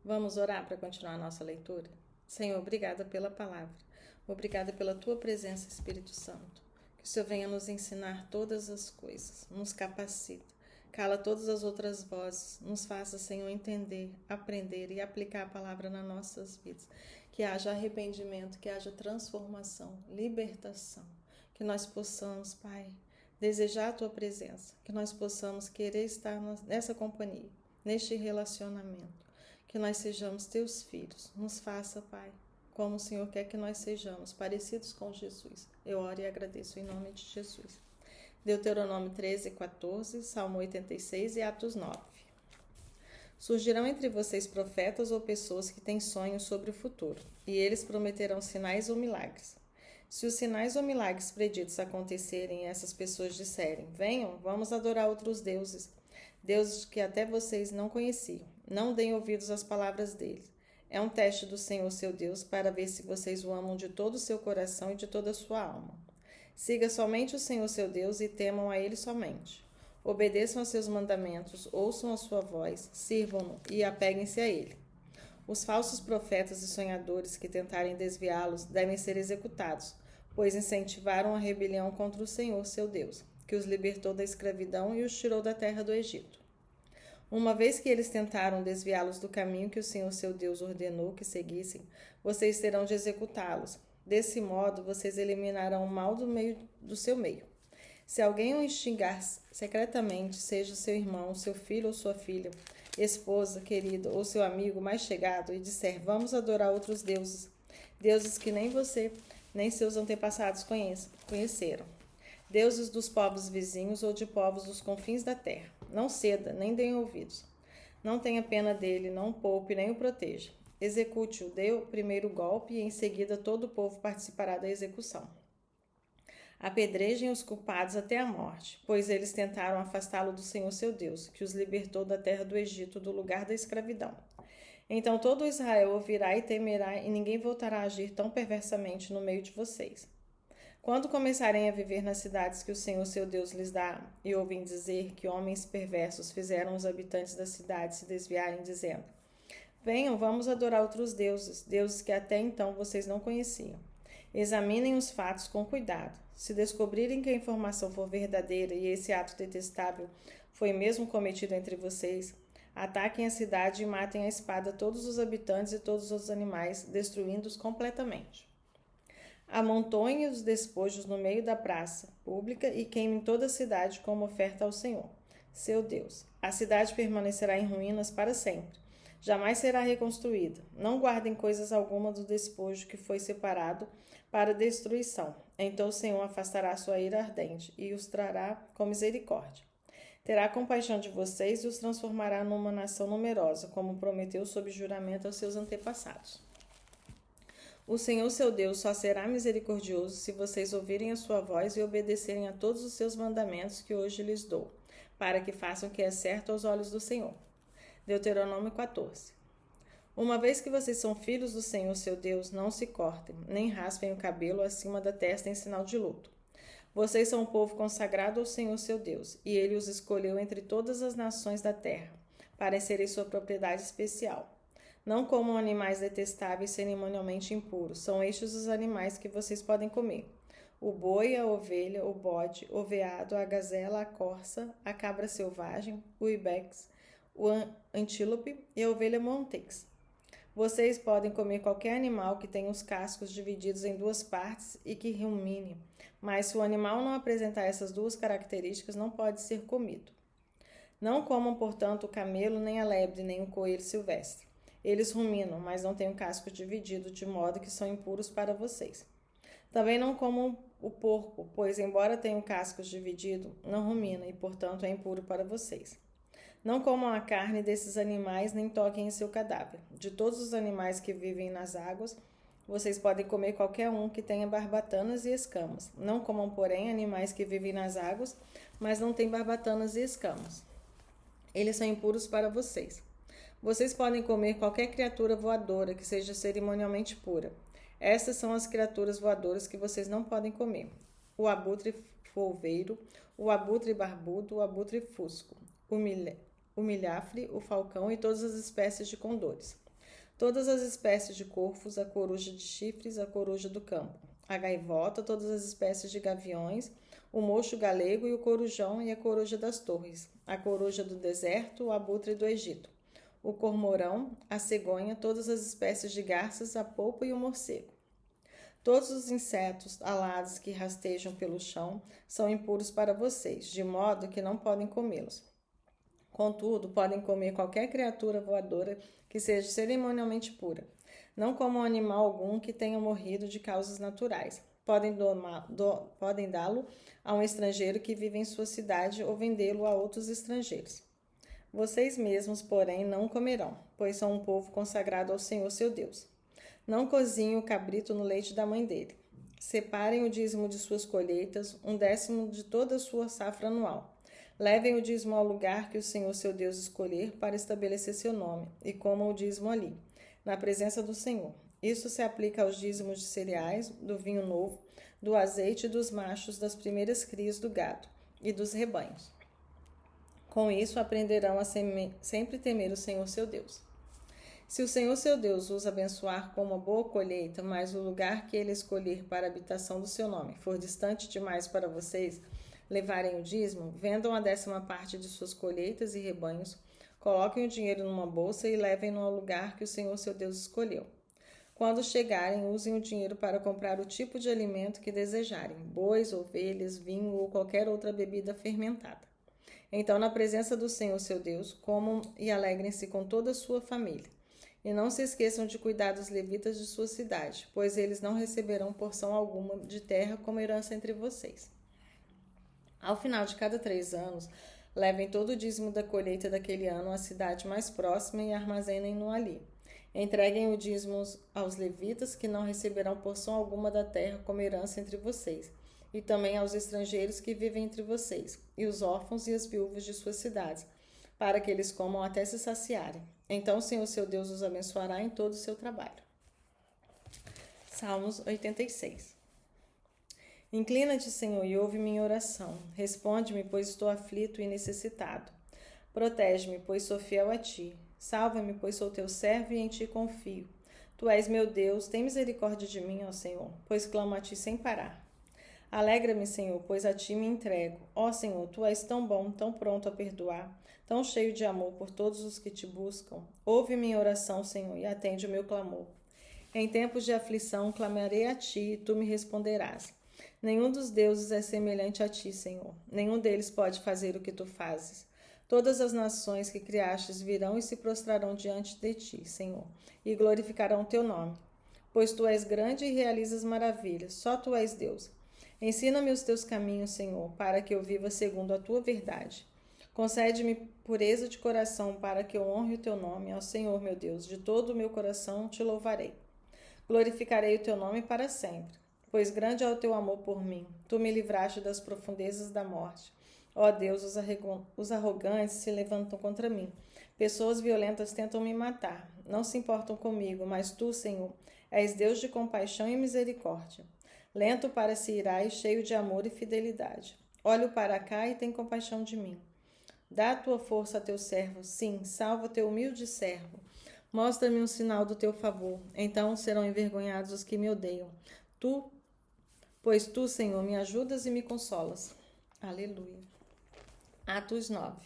Vamos orar para continuar a nossa leitura? Senhor, obrigada pela palavra. Obrigada pela tua presença, Espírito Santo. Que o Senhor venha nos ensinar todas as coisas, nos capacita, cala todas as outras vozes, nos faça, Senhor, entender, aprender e aplicar a palavra nas nossas vidas. Que haja arrependimento, que haja transformação, libertação. Que nós possamos, Pai, desejar a tua presença, que nós possamos querer estar nessa companhia, neste relacionamento. Que nós sejamos teus filhos. Nos faça, Pai, como o Senhor quer que nós sejamos, parecidos com Jesus. Eu oro e agradeço em nome de Jesus. Deuteronômio 13, 14, Salmo 86 e Atos 9. Surgirão entre vocês profetas ou pessoas que têm sonhos sobre o futuro, e eles prometerão sinais ou milagres. Se os sinais ou milagres preditos acontecerem e essas pessoas disserem, venham, vamos adorar outros deuses, deuses que até vocês não conheciam, não deem ouvidos às palavras deles. É um teste do Senhor seu Deus para ver se vocês o amam de todo o seu coração e de toda a sua alma. Siga somente o Senhor seu Deus e temam a Ele somente. Obedeçam a seus mandamentos, ouçam a sua voz, sirvam-no e apeguem-se a Ele. Os falsos profetas e sonhadores que tentarem desviá-los devem ser executados, pois incentivaram a rebelião contra o Senhor seu Deus, que os libertou da escravidão e os tirou da terra do Egito. Uma vez que eles tentaram desviá-los do caminho que o Senhor seu Deus ordenou que seguissem, vocês terão de executá-los. Desse modo, vocês eliminarão o mal do seu meio. Se alguém o instigar secretamente, seja seu irmão, seu filho ou sua filha, esposa, querido ou seu amigo mais chegado, e disser, vamos adorar outros deuses, deuses que nem você, nem seus antepassados conheceram, deuses dos povos vizinhos ou de povos dos confins da terra, não ceda, nem dê ouvidos. Não tenha pena dele, não o poupe, nem o proteja. Execute-o, dê o primeiro golpe e em seguida todo o povo participará da execução. Apedrejem os culpados até a morte, pois eles tentaram afastá-lo do Senhor seu Deus, que os libertou da terra do Egito, do lugar da escravidão. Então todo Israel ouvirá e temerá, e ninguém voltará a agir tão perversamente no meio de vocês. Quando começarem a viver nas cidades que o Senhor seu Deus lhes dá, e ouvem dizer que homens perversos fizeram os habitantes da cidade se desviarem, dizendo, venham, vamos adorar outros deuses, deuses que até então vocês não conheciam. Examinem os fatos com cuidado. Se descobrirem que a informação for verdadeira e esse ato detestável foi mesmo cometido entre vocês, ataquem a cidade e matem à espada todos os habitantes e todos os animais, destruindo-os completamente. Amontoem os despojos no meio da praça pública e queimem toda a cidade como oferta ao Senhor, seu Deus. A cidade permanecerá em ruínas para sempre. Jamais será reconstruída. Não guardem coisas alguma do despojo que foi separado para destruição. Então o Senhor afastará sua ira ardente e os trará com misericórdia. Terá compaixão de vocês e os transformará numa nação numerosa, como prometeu sob juramento aos seus antepassados. O Senhor seu Deus só será misericordioso se vocês ouvirem a sua voz e obedecerem a todos os seus mandamentos que hoje lhes dou, para que façam o que é certo aos olhos do Senhor. Deuteronômio 14. Uma vez que vocês são filhos do Senhor seu Deus, não se cortem, nem raspem o cabelo acima da testa em sinal de luto. Vocês são um povo consagrado ao Senhor seu Deus, e ele os escolheu entre todas as nações da terra, para serem sua propriedade especial. Não comam animais detestáveis cerimonialmente impuros, são estes os animais que vocês podem comer. O boi, a ovelha, o bode, o veado, a gazela, a corça, a cabra selvagem, o ibex, o antílope e a ovelha montex. Vocês podem comer qualquer animal que tenha os cascos divididos em duas partes e que rumine, mas se o animal não apresentar essas duas características, não pode ser comido. Não comam, portanto, o camelo, nem a lebre, nem o coelho silvestre. Eles ruminam, mas não têm o casco dividido, de modo que são impuros para vocês. Também não comam o porco, pois, embora tenha o casco dividido, não rumina e, portanto, é impuro para vocês. Não comam a carne desses animais, nem toquem em seu cadáver. De todos os animais que vivem nas águas, vocês podem comer qualquer um que tenha barbatanas e escamas. Não comam, porém, animais que vivem nas águas, mas não têm barbatanas e escamas. Eles são impuros para vocês. Vocês podem comer qualquer criatura voadora que seja cerimonialmente pura. Essas são as criaturas voadoras que vocês não podem comer: o abutre folveiro, o abutre barbudo, o abutre fusco, o milhafre, o falcão e todas as espécies de condores. todas as espécies de corvos, a coruja de chifres, a coruja do campo, a gaivota, todas as espécies de gaviões, o mocho galego e o corujão e a coruja das torres, a coruja do deserto, o abutre do Egito, o cormorão, a cegonha, todas as espécies de garças, a polpa e o morcego. Todos os insetos alados que rastejam pelo chão são impuros para vocês, de modo que não podem comê-los. Contudo, podem comer qualquer criatura voadora que seja cerimonialmente pura. Não comam animal algum que tenha morrido de causas naturais. Podem dá-lo a um estrangeiro que vive em sua cidade ou vendê-lo a outros estrangeiros. Vocês mesmos, porém, não comerão, pois são um povo consagrado ao Senhor seu Deus. Não cozinhem o cabrito no leite da mãe dele. Separem o dízimo de suas colheitas, 1/10 de toda a sua safra anual. Levem o dízimo ao lugar que o Senhor seu Deus escolher para estabelecer seu nome, e comam o dízimo ali, na presença do Senhor. Isso se aplica aos dízimos de cereais, do vinho novo, do azeite e dos machos das primeiras crias do gado e dos rebanhos. Com isso aprenderão a sempre temer o Senhor seu Deus. Se o Senhor seu Deus os abençoar com uma boa colheita, mas o lugar que ele escolher para a habitação do seu nome for distante demais para vocês levarem o dízimo, vendam a 10ª parte de suas colheitas e rebanhos, coloquem o dinheiro numa bolsa e levem-no ao lugar que o Senhor seu Deus escolheu. Quando chegarem, usem o dinheiro para comprar o tipo de alimento que desejarem, bois, ovelhas, vinho ou qualquer outra bebida fermentada. Então, na presença do Senhor seu Deus, comam e alegrem-se com toda a sua família. E não se esqueçam de cuidar dos levitas de sua cidade, pois eles não receberão porção alguma de terra como herança entre vocês. Ao final de cada 3 anos, levem todo o dízimo da colheita daquele ano à cidade mais próxima e armazenem-no ali. Entreguem o dízimo aos levitas, que não receberão porção alguma da terra como herança entre vocês, e também aos estrangeiros que vivem entre vocês, e os órfãos e as viúvas de suas cidades, para que eles comam até se saciarem. Então o Senhor seu Deus os abençoará em todo o seu trabalho. Salmos 86. Inclina-te, Senhor, e ouve minha oração. Responde-me, pois estou aflito e necessitado. Protege-me, pois sou fiel a ti. Salva-me, pois sou teu servo e em ti confio. Tu és meu Deus, tem misericórdia de mim, ó Senhor, pois clamo a ti sem parar. Alegra-me, Senhor, pois a ti me entrego. Ó Senhor, tu és tão bom, tão pronto a perdoar, tão cheio de amor por todos os que te buscam. Ouve minha oração, Senhor, e atende o meu clamor. Em tempos de aflição, clamarei a ti, e tu me responderás. Nenhum dos deuses é semelhante a ti, Senhor. Nenhum deles pode fazer o que tu fazes. Todas as nações que criastes virão e se prostrarão diante de ti, Senhor, e glorificarão teu nome. Pois tu és grande e realizas maravilhas, só tu és Deus. Ensina-me os teus caminhos, Senhor, para que eu viva segundo a tua verdade. Concede-me pureza de coração, para que eu honre o teu nome, ó Senhor meu Deus, de todo o meu coração te louvarei. Glorificarei o teu nome para sempre, pois grande é o teu amor por mim. Tu me livraste das profundezas da morte. Ó Deus, os arrogantes se levantam contra mim. Pessoas violentas tentam me matar. Não se importam comigo, mas tu, Senhor, és Deus de compaixão e misericórdia. Lento para se irar e cheio de amor e fidelidade. Olho para cá e tem compaixão de mim. Dá a tua força a teu servo, sim, salva teu humilde servo. Mostra-me um sinal do teu favor, então serão envergonhados os que me odeiam. Pois tu, Senhor, me ajudas e me consolas. Aleluia. Atos 9.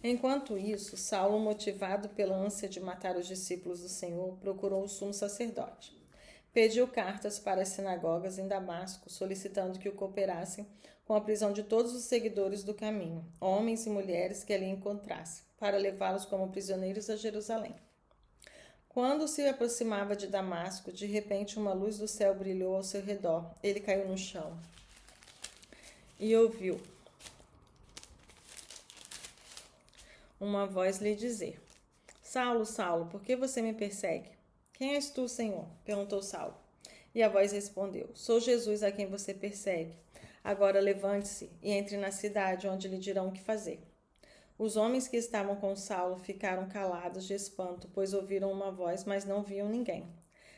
Enquanto isso, Saulo, motivado pela ânsia de matar os discípulos do Senhor, procurou o sumo sacerdote. Pediu cartas para as sinagogas em Damasco, solicitando que o cooperassem com a prisão de todos os seguidores do caminho, homens e mulheres que ali encontrasse, para levá-los como prisioneiros a Jerusalém. Quando se aproximava de Damasco, de repente uma luz do céu brilhou ao seu redor. Ele caiu no chão e ouviu uma voz lhe dizer: Saulo, Saulo, por que você me persegue? Quem és tu, Senhor? Perguntou Saulo. E a voz respondeu: Sou Jesus a quem você persegue. Agora levante-se e entre na cidade, onde lhe dirão o que fazer. Os homens que estavam com Saulo ficaram calados de espanto, pois ouviram uma voz, mas não viam ninguém.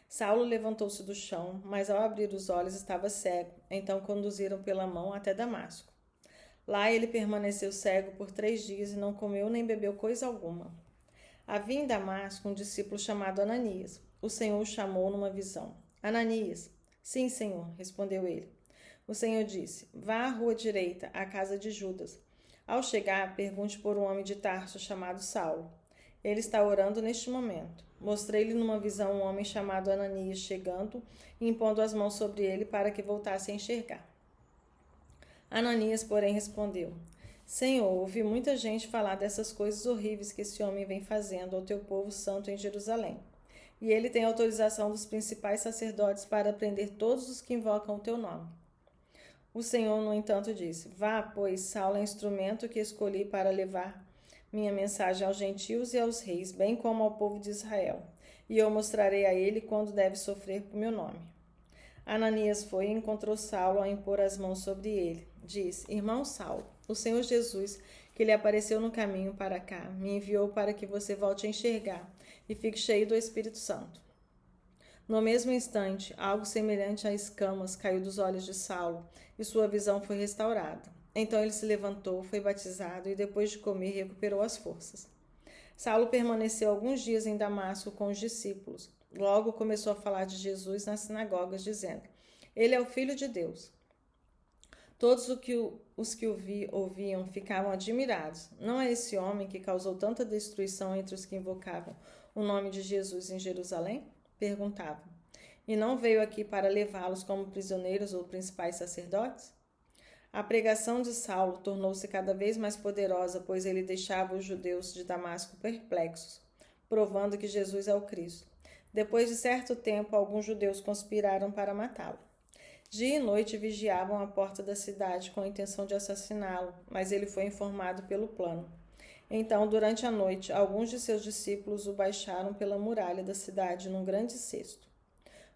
Saulo levantou-se do chão, mas ao abrir os olhos estava cego. Então conduziram pela mão até Damasco. Lá ele permaneceu cego por 3 dias e não comeu nem bebeu coisa alguma. Havia em Damasco um discípulo chamado Ananias. O Senhor o chamou numa visão. Ananias. Sim, Senhor, respondeu ele. O Senhor disse: Vá à rua direita, à casa de Judas. Ao chegar, pergunte por um homem de Tarso chamado Saulo. Ele está orando neste momento. Mostrei-lhe numa visão um homem chamado Ananias chegando e impondo as mãos sobre ele para que voltasse a enxergar. Ananias, porém, respondeu: Senhor, ouvi muita gente falar dessas coisas horríveis que esse homem vem fazendo ao teu povo santo em Jerusalém. E ele tem autorização dos principais sacerdotes para prender todos os que invocam o teu nome. O Senhor, no entanto, disse: Vá, pois Saulo é instrumento que escolhi para levar minha mensagem aos gentios e aos reis, bem como ao povo de Israel. E eu mostrarei a ele quando deve sofrer por meu nome. Ananias foi e encontrou Saulo ao impor as mãos sobre ele. Disse: Irmão Saulo, o Senhor Jesus, que lhe apareceu no caminho para cá, me enviou para que você volte a enxergar e fique cheio do Espírito Santo. No mesmo instante, algo semelhante a escamas caiu dos olhos de Saulo e sua visão foi restaurada. Então ele se levantou, foi batizado e depois de comer recuperou as forças. Saulo permaneceu alguns dias em Damasco com os discípulos. Logo começou a falar de Jesus nas sinagogas, dizendo: Ele é o Filho de Deus. Todos os que ouviam ficavam admirados. Não é esse homem que causou tanta destruição entre os que invocavam o nome de Jesus em Jerusalém? Perguntavam. E não veio aqui para levá-los como prisioneiros ou principais sacerdotes? A pregação de Saulo tornou-se cada vez mais poderosa, pois ele deixava os judeus de Damasco perplexos, provando que Jesus é o Cristo. Depois de certo tempo, alguns judeus conspiraram para matá-lo. Dia e noite vigiavam a porta da cidade com a intenção de assassiná-lo, mas ele foi informado pelo plano. Então, durante a noite, alguns de seus discípulos o baixaram pela muralha da cidade num grande cesto.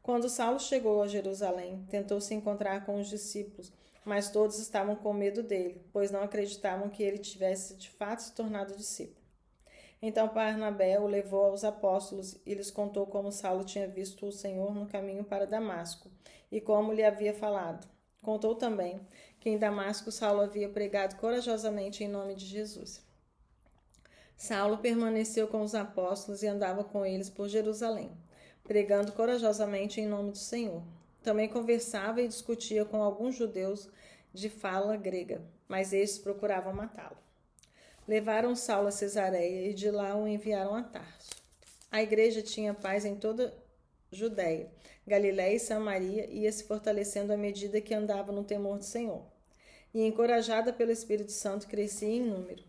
Quando Saulo chegou a Jerusalém, tentou se encontrar com os discípulos, mas todos estavam com medo dele, pois não acreditavam que ele tivesse de fato se tornado discípulo. Então Barnabé o levou aos apóstolos e lhes contou como Saulo tinha visto o Senhor no caminho para Damasco e como lhe havia falado. Contou também que em Damasco Saulo havia pregado corajosamente em nome de Jesus. Saulo permaneceu com os apóstolos e andava com eles por Jerusalém, pregando corajosamente em nome do Senhor. Também conversava e discutia com alguns judeus de fala grega, mas estes procuravam matá-lo. Levaram Saulo a Cesareia e de lá o enviaram a Tarso. A igreja tinha paz em toda Judéia, Galiléia e Samaria ia se fortalecendo à medida que andava no temor do Senhor. E encorajada pelo Espírito Santo, crescia em número.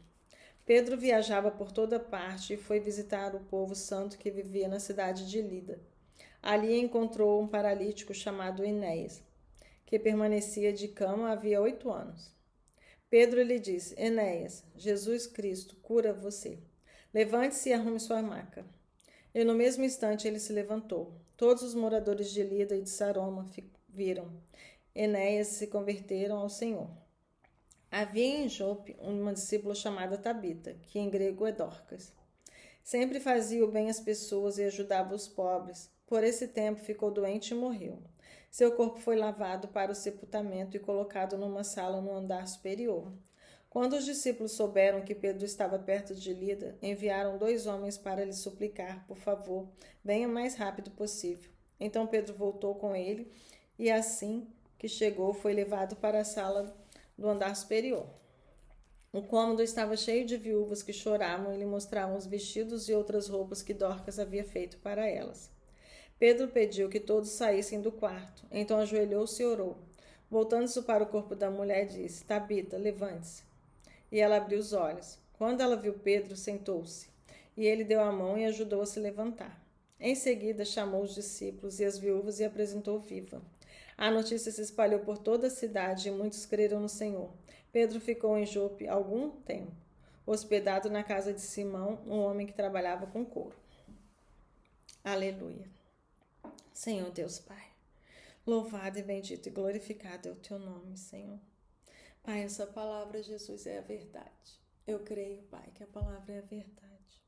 Pedro viajava por toda parte e foi visitar o povo santo que vivia na cidade de Lida. Ali encontrou um paralítico chamado Enéas, que permanecia de cama havia 8 anos. Pedro lhe disse: Enéas, Jesus Cristo cura você. Levante-se e arrume sua maca. E no mesmo instante ele se levantou. Todos os moradores de Lida e de Saroma viram Enéas se converteram ao Senhor. Havia em Jope uma discípula chamada Tabita, que em grego é Dorcas. Sempre fazia o bem às pessoas e ajudava os pobres. Por esse tempo ficou doente e morreu. Seu corpo foi lavado para o sepultamento e colocado numa sala no andar superior. Quando os discípulos souberam que Pedro estava perto de Lida, enviaram 2 homens para lhe suplicar: por favor, venha o mais rápido possível. Então Pedro voltou com ele e assim que chegou foi levado para a sala do andar superior. O cômodo estava cheio de viúvas que choravam e lhe mostravam os vestidos e outras roupas que Dorcas havia feito para elas. Pedro pediu que todos saíssem do quarto. Então ajoelhou-se e orou. Voltando-se para o corpo da mulher, disse: Tabita, levante-se. E ela abriu os olhos. Quando ela viu Pedro, sentou-se. E ele deu a mão e ajudou a se levantar. Em seguida, chamou os discípulos e as viúvas e apresentou viva. A notícia se espalhou por toda a cidade e muitos creram no Senhor. Pedro ficou em Jope algum tempo, hospedado na casa de Simão, um homem que trabalhava com couro. Aleluia. Senhor Deus Pai, louvado e bendito e glorificado é o teu nome, Senhor. Pai, essa palavra, Jesus, é a verdade. Eu creio, Pai, que a palavra é a verdade.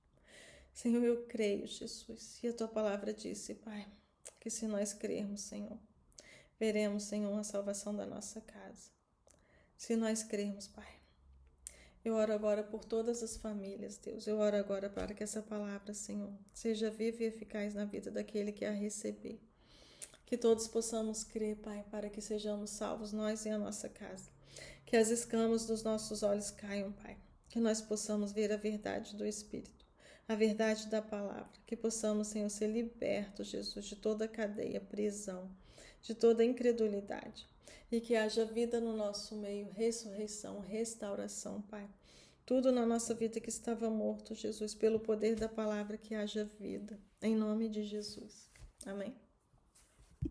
Senhor, eu creio, Jesus, e a tua palavra disse, Pai, que se nós crermos, Senhor, veremos, Senhor, a salvação da nossa casa. Se nós crermos, Pai, Eu oro agora por todas as famílias, Deus. Eu oro agora para que essa palavra, Senhor, seja viva e eficaz na vida daquele que a receber. Que todos possamos crer, Pai, para que sejamos salvos, nós e a nossa casa. Que as escamas dos nossos olhos caiam, Pai. Que nós possamos ver a verdade do Espírito, a verdade da palavra. Que possamos, Senhor, ser libertos, Jesus, de toda cadeia, prisão, de toda incredulidade. E que haja vida no nosso meio, ressurreição, restauração, Pai. Tudo na nossa vida que estava morto, Jesus, pelo poder da palavra, que haja vida. Em nome de Jesus. Amém.